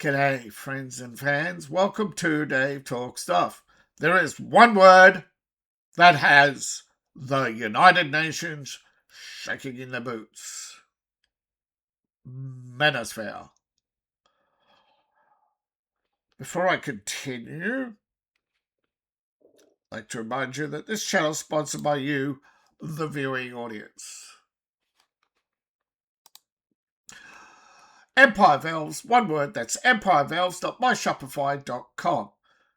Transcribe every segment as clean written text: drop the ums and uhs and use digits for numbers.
G'day, friends and fans. Welcome to Dave Talk Stuff. There is one word that has the United Nations shaking in their boots. Manosphere. Before I continue, I'd like to remind you that this channel is sponsored by you, the viewing audience. Empire Valves, one word, that's empirevalves.myshopify.com.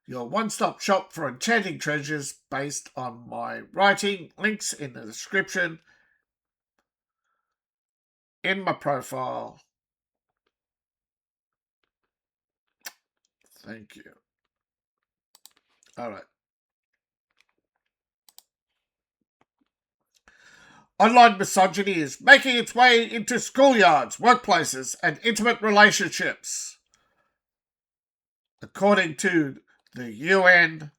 Your one-stop shop for enchanting treasures based on my writing. Links in the description, in my profile. Thank you. All right. Online misogyny is making its way into schoolyards, workplaces, and intimate relationships. According to the UN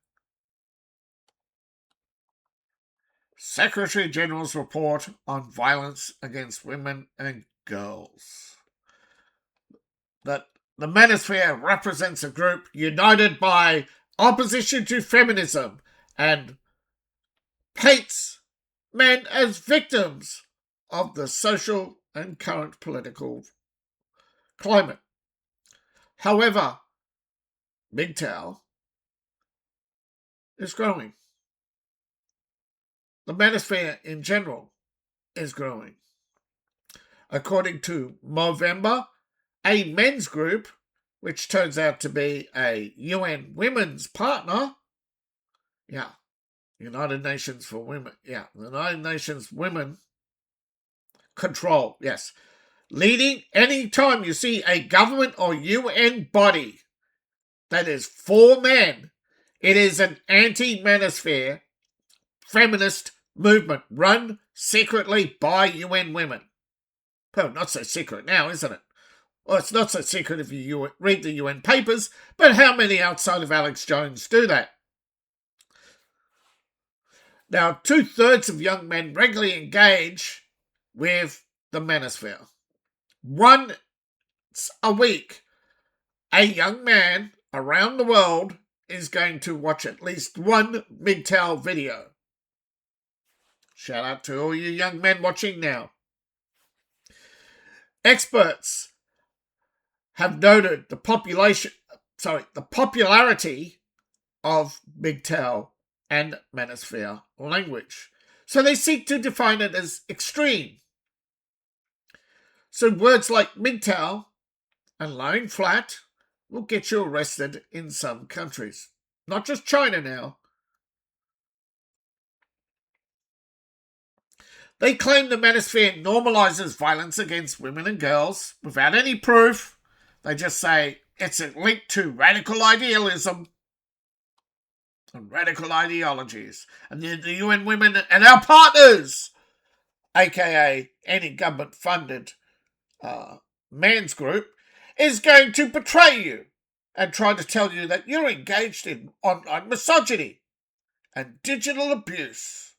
Secretary General's report on violence against women and girls. That the Manosphere represents a group united by opposition to feminism and hates men as victims of the social and current political climate. However, mgtow is growing. The Manosphere in general is growing. According to Movember, a men's group, which turns out to be a UN women's partner, United Nations for Women, the United Nations Women Control, yes. Leading, any time you see a government or UN body that is for men, it is an anti-manosphere feminist movement run secretly by UN women. Well, not so secret now, isn't it? Well, it's not so secret if you read the UN papers, but how many outside of Alex Jones do that? Now, 2/3 of young men regularly engage with the Manosphere. Once a week, a young man around the world is going to watch at least one mgtow video. Shout out to all you young men watching now. Experts have noted the popularity of mgtow and Manosphere language. So they seek to define it as extreme. So words like mgtow and lying flat will get you arrested in some countries. Not just China now. They claim the Manosphere normalizes violence against women and girls without any proof. They just say it's linked to radical idealism and radical ideologies. And the UN women and our partners, aka any government-funded men's group, is going to betray you and try to tell you that you're engaged in online misogyny and digital abuse.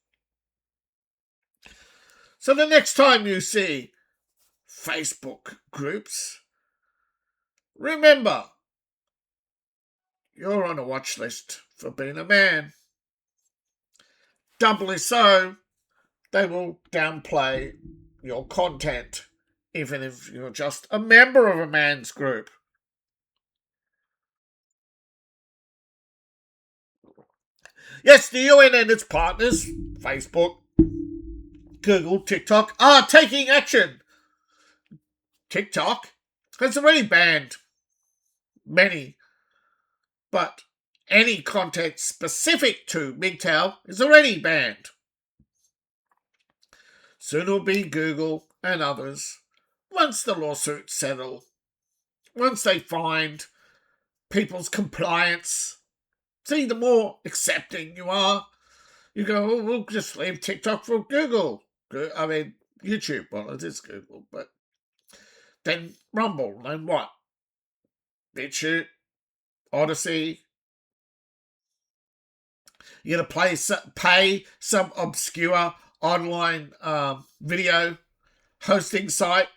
So the next time you see Facebook groups, remember, you're on a watch list for being a man. Doubly so, they will downplay your content, even if you're just a member of a man's group. Yes, the UN and its partners, Facebook, Google, TikTok, are taking action. TikTok has already banned many, but any content specific to mgtow is already banned. Soon it'll be Google and others. Once the lawsuits settle, once they find people's compliance, see, the more accepting you are, you go, oh, we'll just leave TikTok for Google. I mean, YouTube, well, it is Google, but then Rumble, then what? BitChute, Odyssey. You're going to pay some obscure online video hosting site.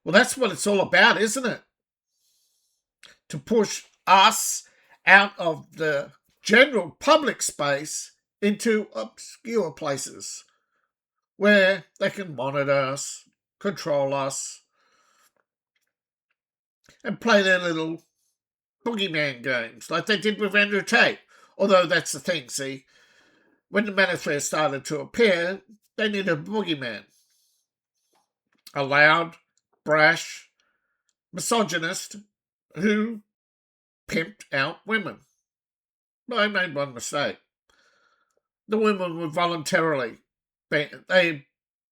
Well, that's what it's all about, isn't it? To push us out of the general public space into obscure places where they can monitor us, control us, and play their little boogeyman games like they did with Andrew Tate. Although that's the thing, see, when the Manosphere started to appear, they needed a boogeyman. A loud, brash, misogynist who pimped out women. But I made one mistake. The women were voluntarily, they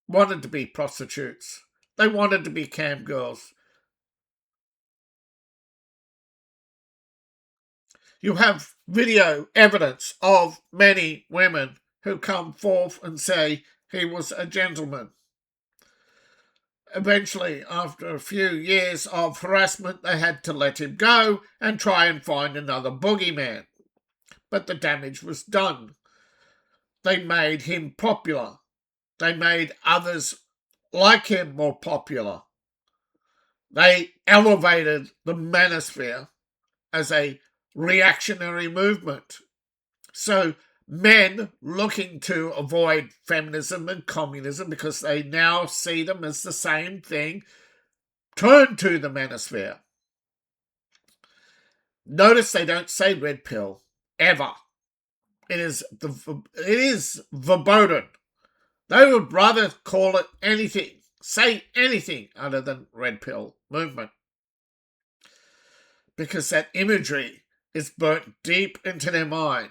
wanted to be prostitutes. They wanted to be cam girls. You have video evidence of many women who come forth and say he was a gentleman. Eventually, after a few years of harassment, they had to let him go and try and find another boogeyman. But the damage was done. They made him popular. They made others like him more popular. They elevated the Manosphere as a reactionary movement. So men looking to avoid feminism and communism because they now see them as the same thing turn to the Manosphere. Notice they don't say red pill ever. It is verboten. They would rather call it anything, say anything other than red pill movement. Because that imagery is burnt deep into their mind.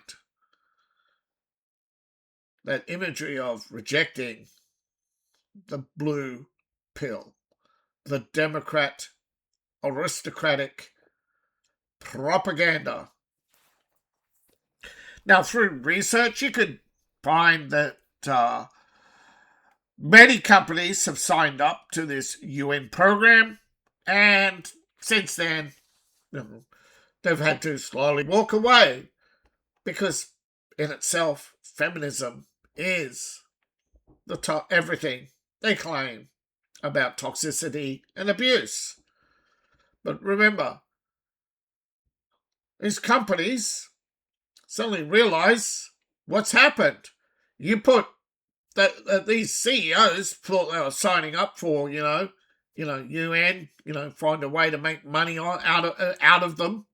That imagery of rejecting the blue pill, the Democrat aristocratic propaganda. Now, through research, you could find that many companies have signed up to this UN program, and since then, they've had to slowly walk away because, in itself, feminism is everything they claim about toxicity and abuse. But remember, these companies suddenly realize what's happened. You put that these CEOs thought they were signing up for, UN, find a way to make money out of them,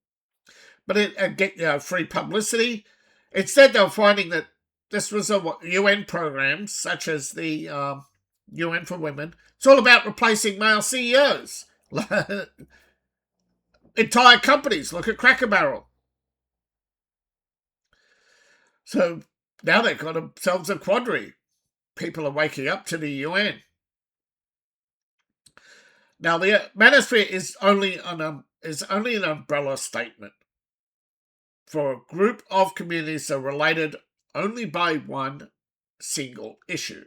but it get free publicity. Instead, they were finding that this was a UN program, such as the UN for Women. It's all about replacing male CEOs. Entire companies. Look at Cracker Barrel. So now they've got themselves a quadri. People are waking up to the UN. Now the Manosphere is only an umbrella statement for a group of communities that are related only by one single issue: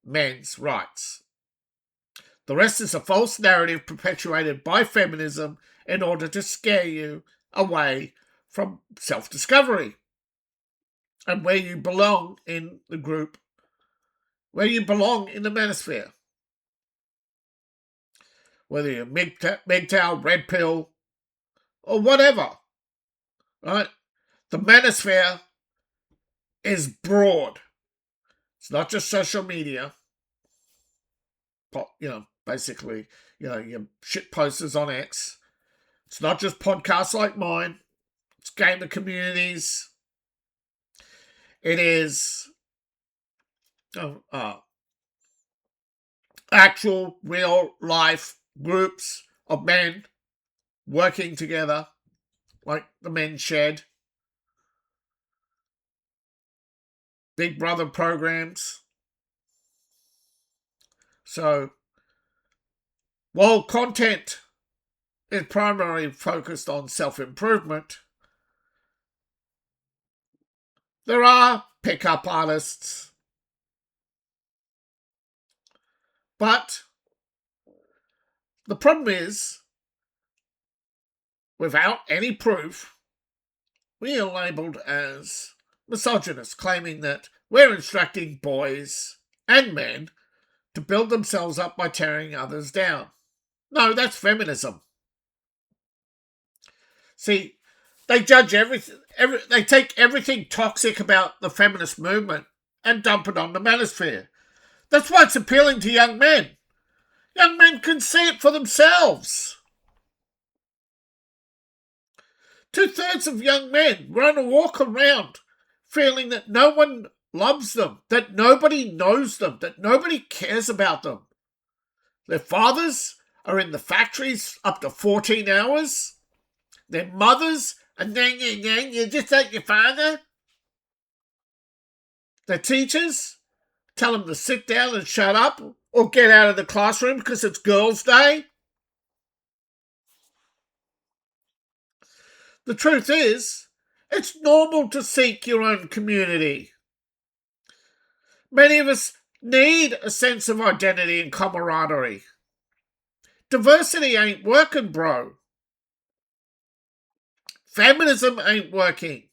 men's rights. The rest is a false narrative perpetuated by feminism in order to scare you away from self-discovery and where you belong in the group, where you belong in the Manosphere. Whether you're mgtow, red pill, or whatever, right? The Manosphere is broad. It's not just social media. Basically, your shit posters on X. It's not just podcasts like mine. It's gamer communities. It is actual, real life groups of men working together, like the Men's Shed, Big Brother programs. So, while content is primarily focused on self-improvement, there are pickup artists, but the problem is, without any proof, we are labelled as misogynists, claiming that we're instructing boys and men to build themselves up by tearing others down. No, that's feminism. See, they judge everything. They take everything toxic about the feminist movement and dump it on the manosphere. That's why it's appealing to young men. Young men can see it for themselves. 2/3 of young men run or walk around feeling that no one loves them, that nobody knows them, that nobody cares about them. Their fathers are in the factories up to 14 hours. Their mothers are you're just like your father. Their teachers tell them to sit down and shut up or get out of the classroom because it's girls' day. The truth is, it's normal to seek your own community. Many of us need a sense of identity and camaraderie. Diversity ain't working, bro. Feminism ain't working.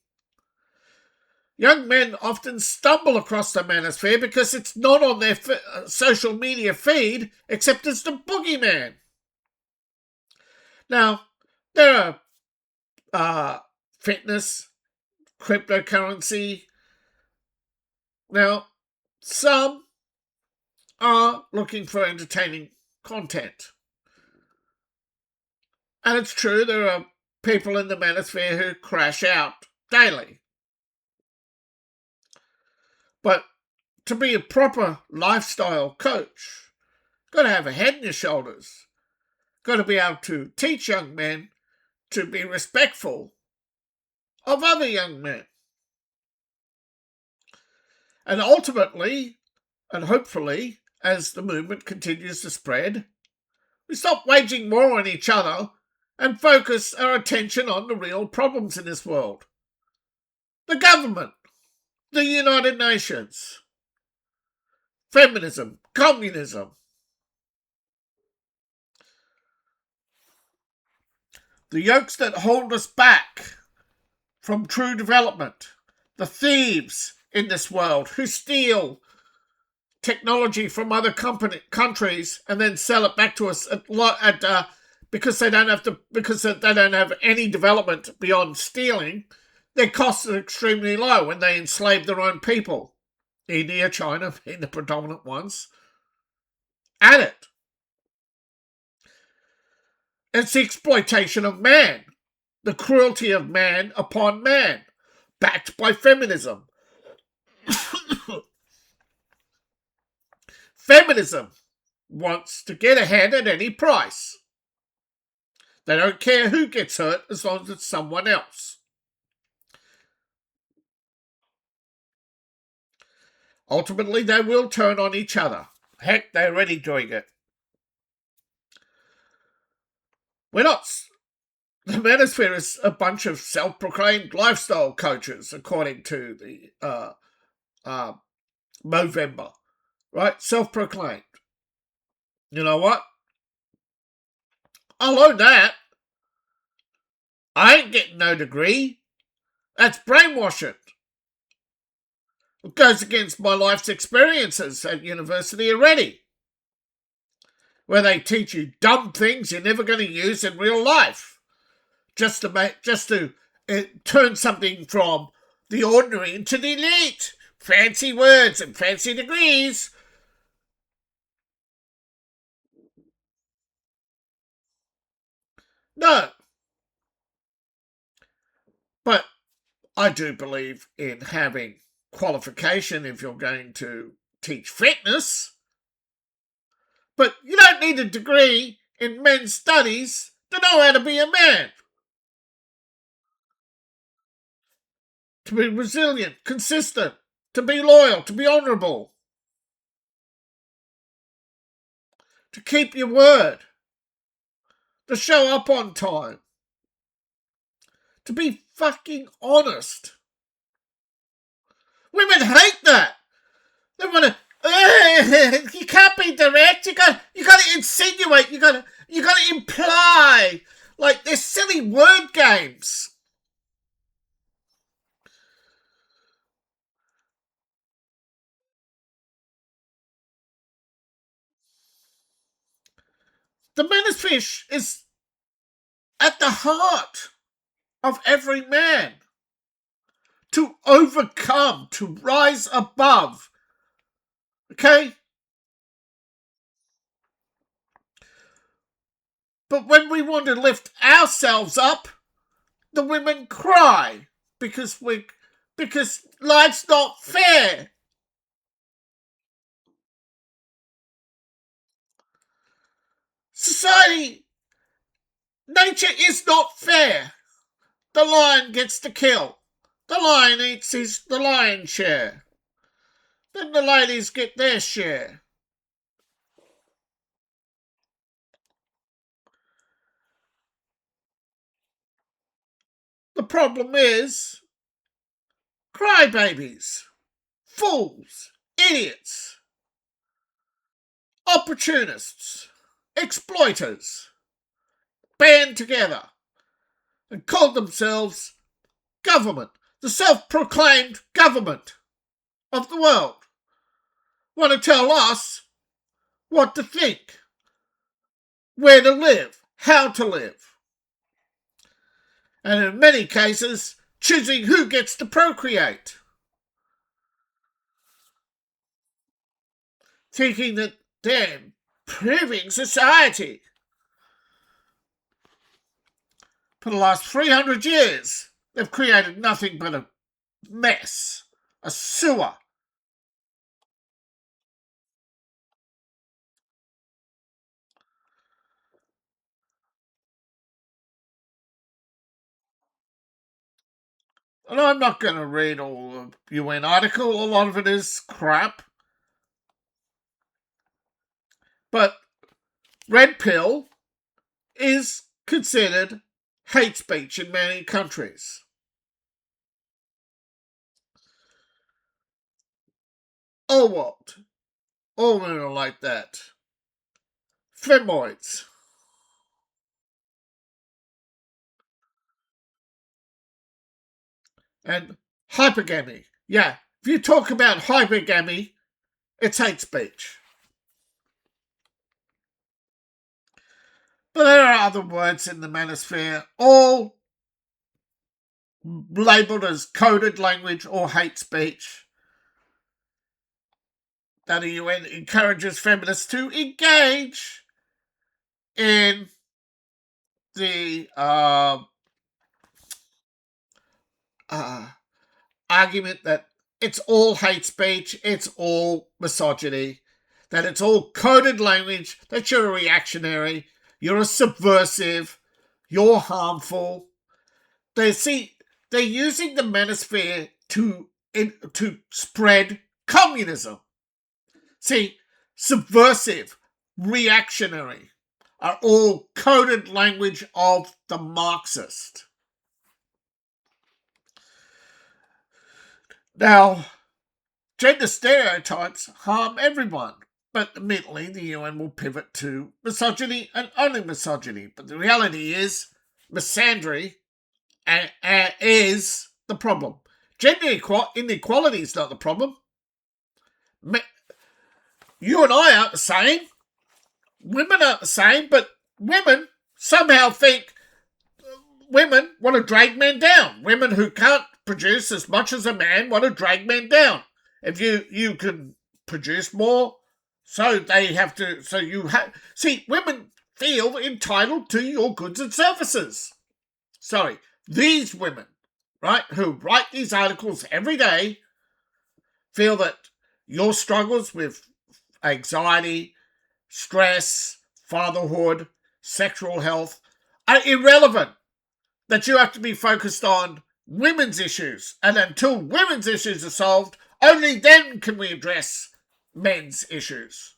Young men often stumble across the manosphere because it's not on their social media feed except as the boogeyman. Now, there are fitness, cryptocurrency. Now, some are looking for entertaining content. And it's true, there are people in the manosphere who crash out daily. But to be a proper lifestyle coach, got to have a head on your shoulders. Got to be able to teach young men to be respectful of other young men. And ultimately, and hopefully, as the movement continues to spread, we stop waging war on each other and focus our attention on the real problems in this world. The government, the United Nations, feminism, communism. The yokes that hold us back from true development. The thieves in this world who steal technology from other countries and then sell it back to us because they don't have any development beyond stealing. Their costs are extremely low when they enslave their own people. India, China being the predominant ones. At it. It's the exploitation of man, the cruelty of man upon man, backed by feminism. Feminism wants to get ahead at any price. They don't care who gets hurt as long as it's someone else. Ultimately, they will turn on each other. Heck, they're already doing it. We're not. The Manosphere is a bunch of self-proclaimed lifestyle coaches, according to the Movember, right? Self-proclaimed. You know what? I'll own that. I ain't getting no degree. That's brainwashing. It goes against my life's experiences at university already, where they teach you dumb things you're never going to use in real life, just to turn something from the ordinary into the elite. Fancy words and fancy degrees. No, but I do believe in having qualification if you're going to teach fitness. But you don't need a degree in men's studies to know how to be a man. To be resilient, consistent, to be loyal, to be honourable, to keep your word, to show up on time, to be fucking honest. Women hate that. They want to. You can't be direct. You got to insinuate. You got to imply. Like they're silly word games. The manosphere is at the heart of every man. To overcome, to rise above. Okay? But when we want to lift ourselves up, the women cry because life's not fair. Society, nature is not fair. The lion gets the kill. The lion eats the lion's share. Then the ladies get their share. The problem is crybabies, fools, idiots, opportunists, exploiters band together and call themselves government, the self-proclaimed government of the world, want to tell us what to think, where to live, how to live, and in many cases, choosing who gets to procreate, thinking that they're improving society. For the last 300 years, they've created nothing but a mess, a sewer. And I'm not going to read all the UN article, a lot of it is crap. But red pill is considered hate speech in many countries. Oh, what? All men are like that. Femoids. And hypergamy. Yeah, if you talk about hypergamy, it's hate speech. But there are other words in the manosphere, all labelled as coded language or hate speech, that the UN encourages feminists to engage in the argument that it's all hate speech, it's all misogyny, that it's all coded language, that you're a reactionary, you're a subversive, you're harmful. They're using the manosphere to spread communism. See, subversive, reactionary are all coded language of the Marxist. Now, gender stereotypes harm everyone, but admittedly the UN will pivot to misogyny and only misogyny. But the reality is, misandry is the problem. Gender inequality is not the problem. You and I aren't the same. Women aren't the same, but women somehow think women want to drag men down. Women who can't produce as much as a man want to drag men down. If you can produce more, so they have to. So you have. See, women feel entitled to your goods and services. Sorry, these women, right, who write these articles every day, feel that your struggles with anxiety, stress, fatherhood, sexual health are irrelevant. That you have to be focused on women's issues. And until women's issues are solved, only then can we address men's issues.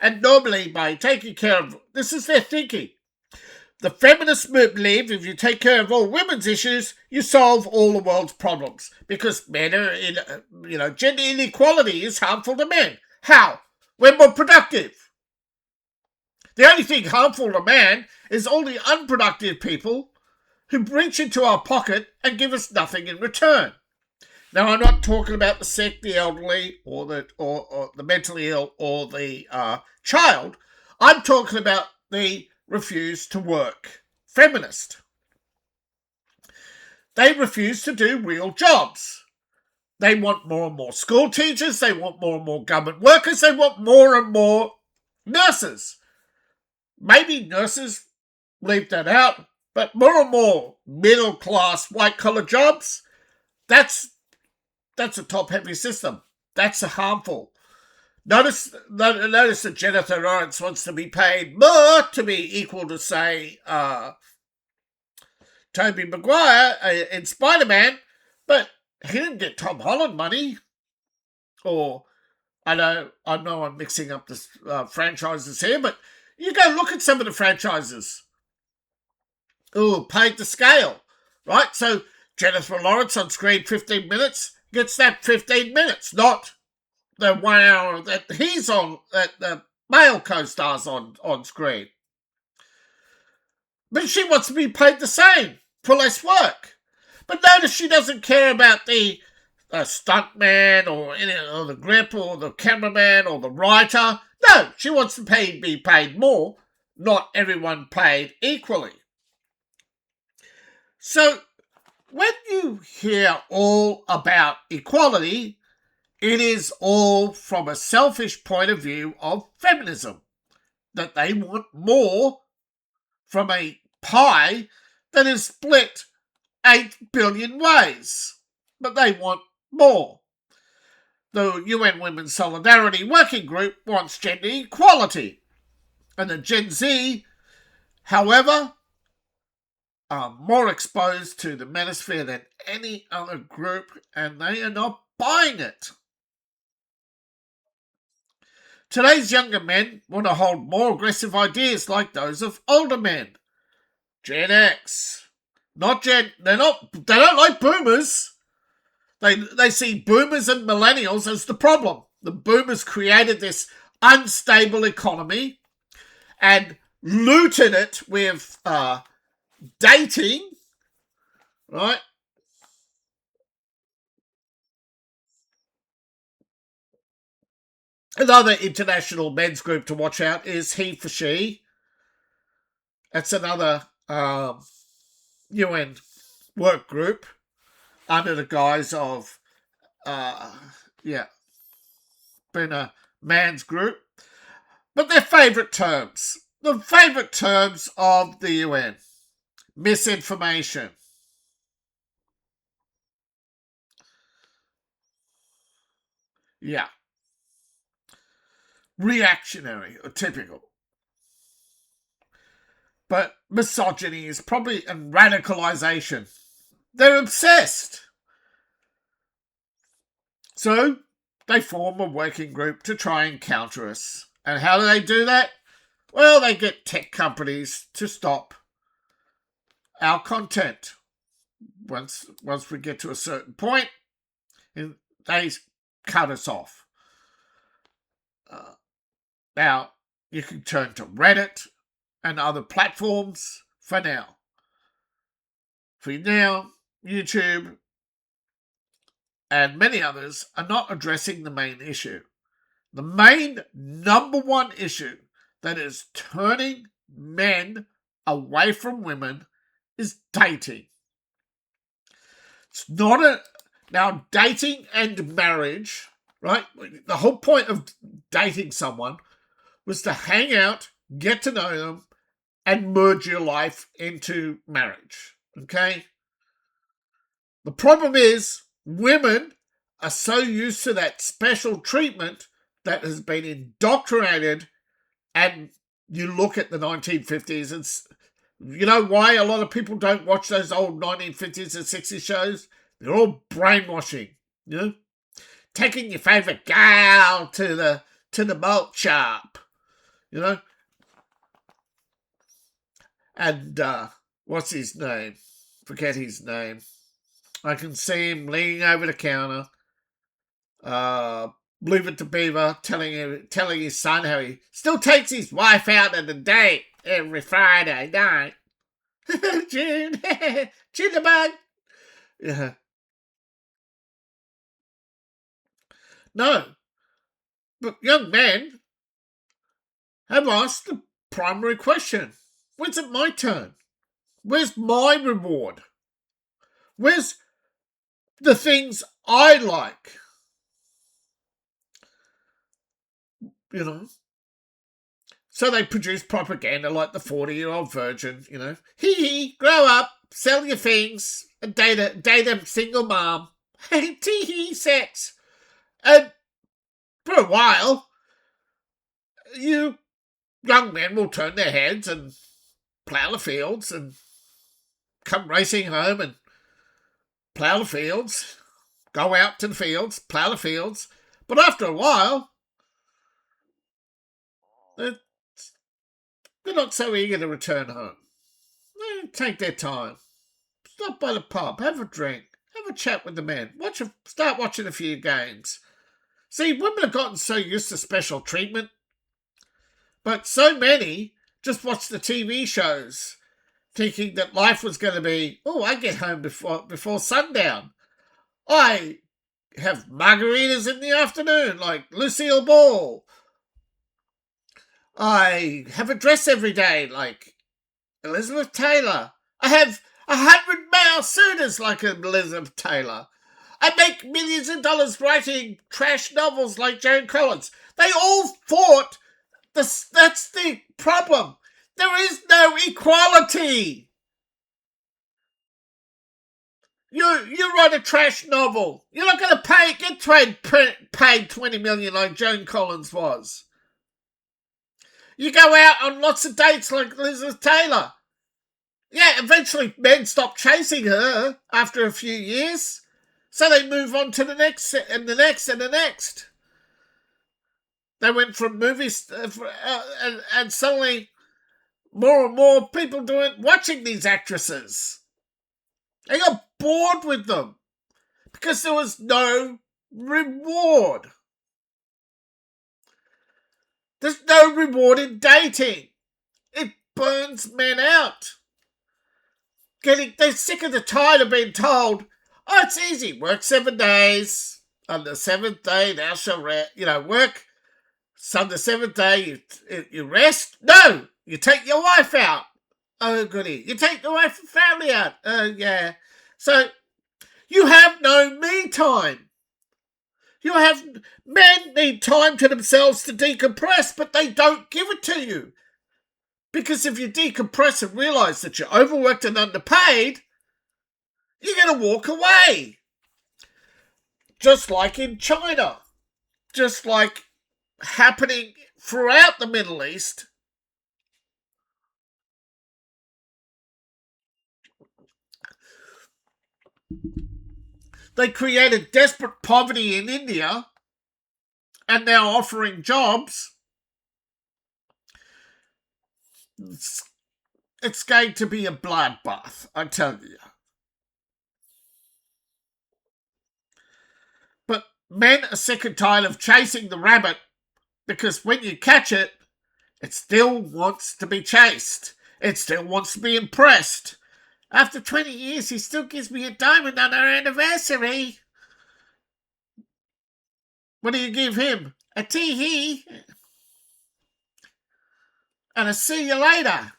And normally by taking care of, this is their thinking. The feminists believe if you take care of all women's issues, you solve all the world's problems. Because men are gender inequality is harmful to men. How? We're more productive. The only thing harmful to man is all the unproductive people who reach into our pocket and give us nothing in return. Now, I'm not talking about the sick, the elderly, or the mentally ill, or the child. I'm talking about the refuse to work feminist. They refuse to do real jobs. They want more and more school teachers. They want more and more government workers. They want more and more nurses. Maybe nurses, leave that out, but more and more middle-class white-collar jobs, that's a top-heavy system. That's harmful. Notice that Jennifer Lawrence wants to be paid more to be equal to, say, Tobey Maguire in Spider-Man, but he didn't get Tom Holland money. Or, I know I'm mixing up the franchises here, but you go look at some of the franchises. Paid to scale, right? So Jennifer Lawrence on screen 15 minutes gets that 15 minutes, not the 1 hour that he's on, that the male co-stars on screen. But she wants to be paid the same for less work. But notice she doesn't care about the stuntman or the grip or the cameraman or the writer. No, she wants to be paid more, not everyone paid equally. So when you hear all about equality, it is all from a selfish point of view of feminism, that they want more from a pie that is split 8 billion ways, but they want more. The UN Women's Solidarity Working Group wants gender equality, and the Gen Z, however, are more exposed to the Manosphere than any other group, and they are not buying it. Today's younger men want to hold more aggressive ideas like those of older men. Gen X. Not Gen... They don't like boomers. They see boomers and millennials as the problem. The boomers created this unstable economy and looted it with dating, right? Another international men's group to watch out is He for She. That's another UN work group under the guise of, being a man's group. But their favourite terms, the favourite terms of the UN: misinformation, reactionary or typical. But misogyny is probably a radicalisation. They're obsessed. So they form a working group to try and counter us. And how do they do that? Well, they get tech companies to stop our content. Once we get to a certain point, they cut us off. Now, you can turn to Reddit and other platforms for now. For now, YouTube and many others are not addressing the main issue. The main number one issue that is turning men away from women is dating. It's not now, dating and marriage, right? The whole point of dating someone was to hang out, get to know them, and merge your life into marriage, okay? The problem is women are so used to that special treatment that has been indoctrinated, and you look at the 1950s, and you know why a lot of people don't watch those old 1950s and 60s shows? They're all brainwashing, you know? Taking your favourite gal to the malt shop, you know? And what's his name? Forget his name. I can see him leaning over the counter. Leave It to Beaver telling his son how he still takes his wife out on a date every Friday night. June, Jitterbug. Yeah. No, but young men have lost primary question. When's it my turn? Where's my reward? Where's the things I like? You know? So they produce propaganda like the 40-year-old virgin, you know. Hee, grow up, sell your things, and date a single mom. Tee, sex. And for a while, you young men will turn their heads and plough the fields and come racing home and plough the fields, go out to the fields, plough the fields. But after a while, they're not so eager to return home. They take their time. Stop by the pub, have a drink, have a chat with the men, start watching a few games. See, women have gotten so used to special treatment, but so many just watch the TV shows, thinking that life was going to be, I get home before sundown. I have margaritas in the afternoon, like Lucille Ball. I have a dress every day, like Elizabeth Taylor. I have 100 male suitors like Elizabeth Taylor. I make millions of dollars writing trash novels like Joan Collins. They all fought. That's the problem. There is no equality. You write a trash novel. You're not going to get paid 20 million like Joan Collins was. You go out on lots of dates like Elizabeth Taylor. Yeah, eventually men stop chasing her after a few years. So they move on to the next and the next and the next. They went from movies and suddenly more and more people watching these actresses. They got bored with them because there was no reward. There's no reward in dating. It burns men out. They're sick of the tide of being told, it's easy, work 7 days. On the seventh day, thou shalt rest. Work. So on the seventh day, you rest. No, you take your wife out. Oh, goody. You take the wife and family out. Oh, yeah. So you have no me time. Men need time to themselves to decompress, but they don't give it to you. Because if you decompress and realise that you're overworked and underpaid, you're going to walk away. Just like in China. Just like happening throughout the Middle East. They created desperate poverty in India and now offering jobs. It's going to be a bloodbath, I tell you. But men are sick and tired of chasing the rabbit because when you catch it, it still wants to be chased. It still wants to be impressed. After 20 years, he still gives me a diamond on our anniversary. What do you give him? A tee-hee and a see you later.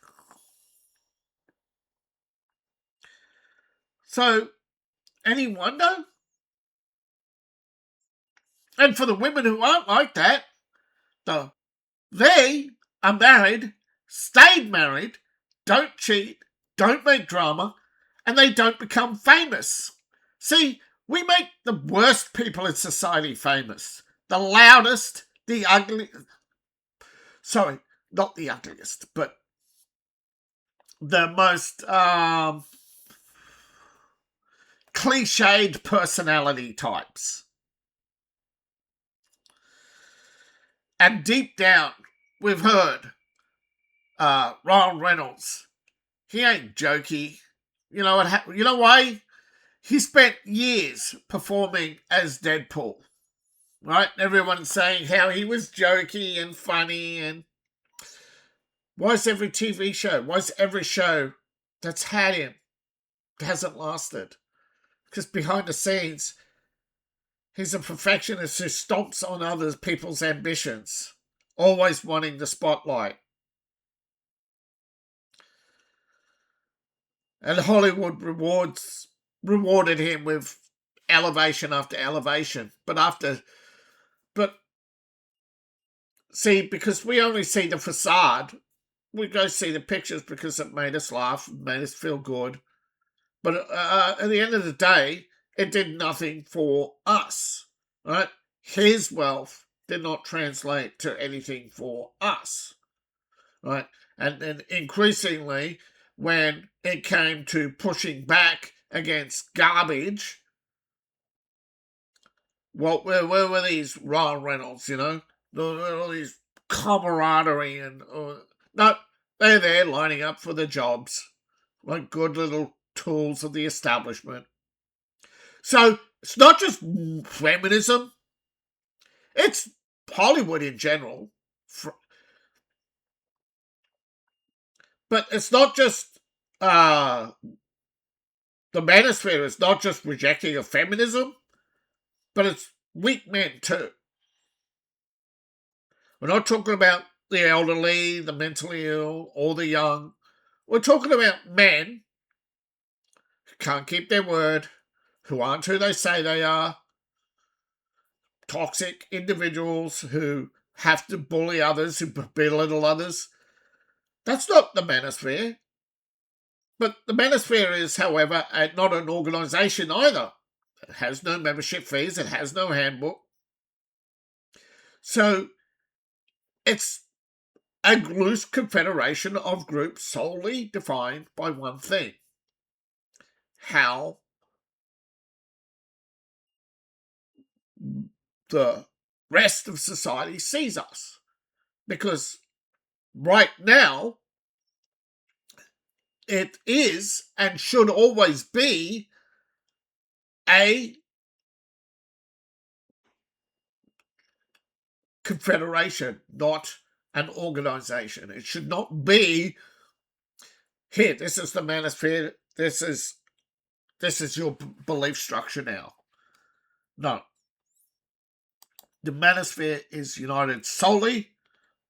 So, any wonder? And for the women who aren't like that, they are married, stayed married, don't cheat, don't make drama, and they don't become famous. See, we make the worst people in society famous. The loudest, the ugly. Sorry, not the ugliest, but the most cliched personality types. And deep down, we've heard Ryan Reynolds. He ain't jokey. You know what? You know why? He spent years performing as Deadpool, right? Everyone's saying how he was jokey and funny, and why is every TV show, why is every show that's had him hasn't lasted? Because behind the scenes, he's a perfectionist who stomps on other people's ambitions, always wanting the spotlight. And Hollywood rewarded him with elevation after elevation. But see, because we only see the facade, we go see the pictures because it made us laugh, made us feel good. But at the end of the day, it did nothing for us, right? His wealth did not translate to anything for us, right? And then increasingly, when it came to pushing back against garbage, well, where were these Ryan Reynolds, all these camaraderie and no, they're there lining up for the jobs, like good little tools of the establishment. So it's not just feminism; it's Hollywood in general. But it's not just the manosphere is not just rejecting of feminism, but it's weak men too. We're not talking about the elderly, the mentally ill, or the young. We're talking about men who can't keep their word, who aren't who they say they are, toxic individuals who have to bully others, who belittle others. That's not the manosphere. But the manosphere is, however, not an organisation either. It has no membership fees, it has no handbook. So it's a loose confederation of groups solely defined by one thing: how the rest of society sees us. Because right now, it is and should always be a confederation, not an organisation. It should not be, here, this is the manosphere, this is your belief structure now. No. The manosphere is united solely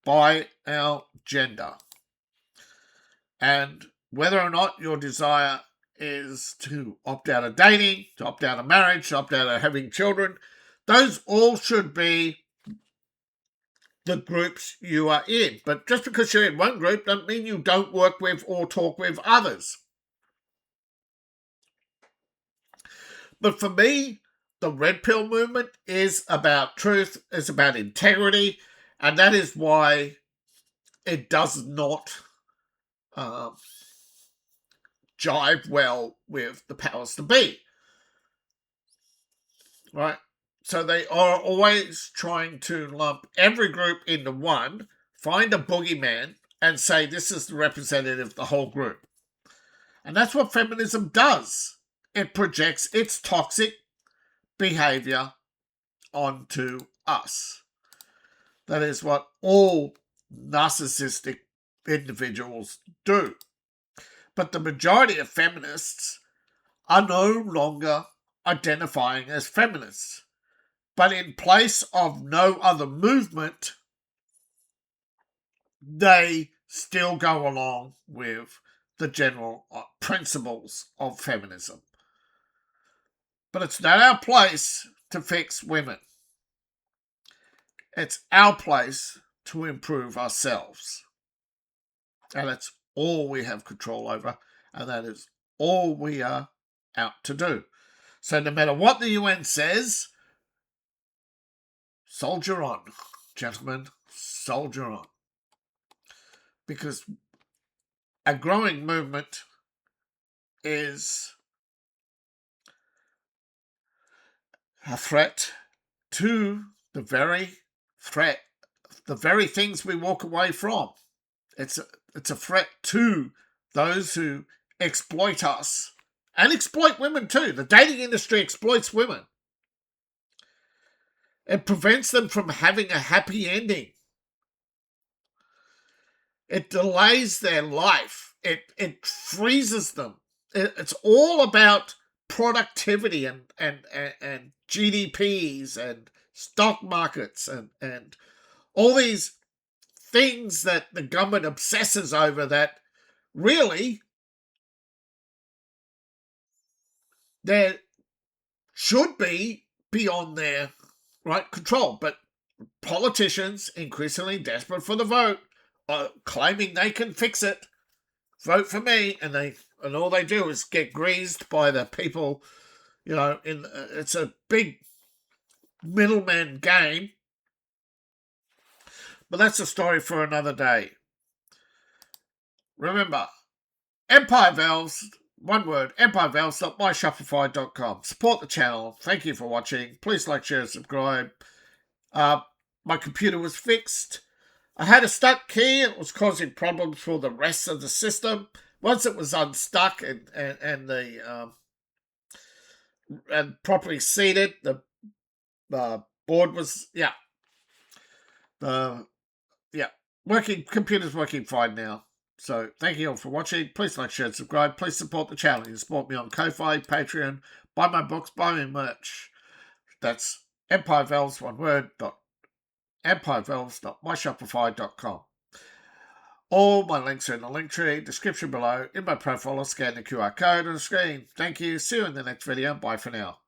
by our gender. And whether or not your desire is to opt out of dating, to opt out of marriage, to opt out of having children, those all should be the groups you are in. But just because you're in one group doesn't mean you don't work with or talk with others. But for me, the red pill movement is about truth, it's about integrity, and that is why it does not jive well with the powers to be. Right? So they are always trying to lump every group into one, find a boogeyman, and say this is the representative of the whole group. And that's what feminism does. It projects its toxic behavior onto us. That is what all narcissistic individuals do. But the majority of feminists are no longer identifying as feminists. But in place of no other movement, they still go along with the general principles of feminism. But it's not our place to fix women. It's our place to improve ourselves. And that's all we have control over, and that is all we are out to do. So no matter what the UN says, soldier on, gentlemen, soldier on. Because a growing movement is a threat to the very things we walk away from. It's a threat to those who exploit us and exploit women too. The dating industry exploits women. It prevents them from having a happy ending. It delays their life. It freezes them. It's all about productivity and GDPs and stock markets and all these things that the government obsesses over that really There should be beyond their control, but politicians, increasingly desperate for the vote, are claiming they can fix it. Vote for me, and all they do is get greased by the people. It's a big middleman game. But that's a story for another day. Remember, Empire Valves, one word, empirevalves.myshopify.com. Support the channel. Thank you for watching. Please like, share, subscribe. My computer was fixed. I had a stuck key. It was causing problems for the rest of the system. Once it was unstuck and properly seated, the board was working. Computer's working fine now. So thank you all for watching. Please like, share, subscribe. Please support the channel. You can support me on Ko-Fi, Patreon, buy my books, buy me merch. That's empirevalves, one word, empirevalves.myshopify.com. All my links are in the link tree, description below, in my profile, or scan the QR code on the screen. Thank you. See you in the next video. Bye for now.